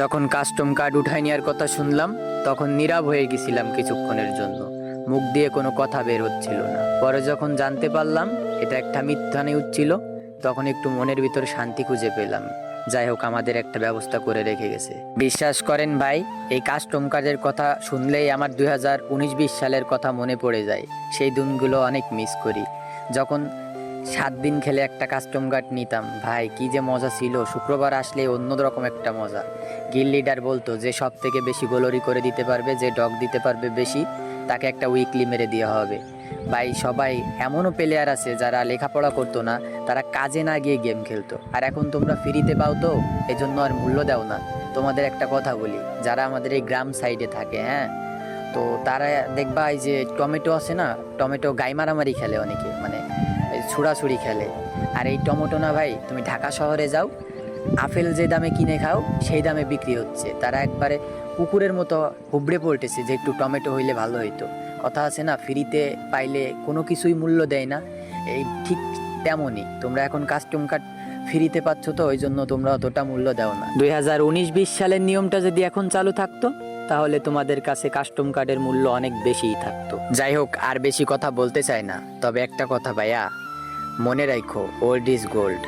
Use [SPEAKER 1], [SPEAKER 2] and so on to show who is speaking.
[SPEAKER 1] যখন custom card উঠাই নেওয়ার কথা শুনলাম তখন নীরব হয়ে গেছিলাম কিছুক্ষণের জন্য। মুখ দিয়ে কোনো কথা বের হচ্ছিল না। পরে যখন জানতে পারলাম এটা একটা মিথ্যা নিউজ ছিল, তখন একটু মনের ভিতর শান্তি খুঁজে পেলাম। যাই হোক, আমাদের একটা ব্যবস্থা করে রেখে গেছে। বিশ্বাস করেন ভাই, এই কাস্টম কার্ডের কথা শুনলেই আমার 2019-20 সালের কথা মনে পড়ে যায়। সেই দিনগুলো অনেক মিস করি। যখন 7 দিন খেলে একটা কাস্টম কার্ড নিতাম, ভাই কি যে মজা ছিল। শুক্রবার আসলে অন্যরকম একটা মজা। গিল লিডার বলতো যে সব থেকে বেশি গোলরি করে দিতে পারবে, যে ডগ দিতে পারবে বেশি, তাকে একটা উইকলি মেরে দেওয়া হবে। ভাই সবাই এমনও প্লেয়ার আছে যারা লেখাপড়া করতো না, তারা কাজে না গিয়ে গেম খেলতো। আর এখন তোমরা ফ্রিতে পাও তো এজন্য আর মূল্য দাও না। তোমাদের একটা কথা বলি, যারা আমাদের এই গ্রাম সাইডে থাকে, হ্যাঁ, তো তারা দেখবা এই যে টমেটো আছে না, টমেটো গাই মারামারি খেলে অনেকে, মানে ছুড়াছুড়ি খেলে। আর এই টমেটো না ভাই, তুমি ঢাকা শহরে যাও, আপেল যে দামে কিনে খাও সেই দামে বিক্রি হচ্ছে। তারা একবারে কুকুরের মতো হুবড়ে পড়তেছে যে একটু টমেটো হইলে ভালো হইতো। কথা আছে না, ফ্রিতে পাইলে কোনো কিছুই মূল্য দেয় না। এই ঠিক তেমনই তোমরা এখন কাস্টম কার্ড ফ্রিতে পাচ্ছ, তো ওই জন্য তোমরা অতটা মূল্য দাও না। 2019-20 সালের নিয়মটা যদি এখন চালু থাকতো তাহলে তোমাদের কাছে কাস্টম কার্ডের মূল্য অনেক বেশিই থাকতো। যাই হোক, আর বেশি কথা বলতে চাই না, তবে একটা কথা ভাইয়া, মনে রাখো, ওল্ড ইজ গোল্ড।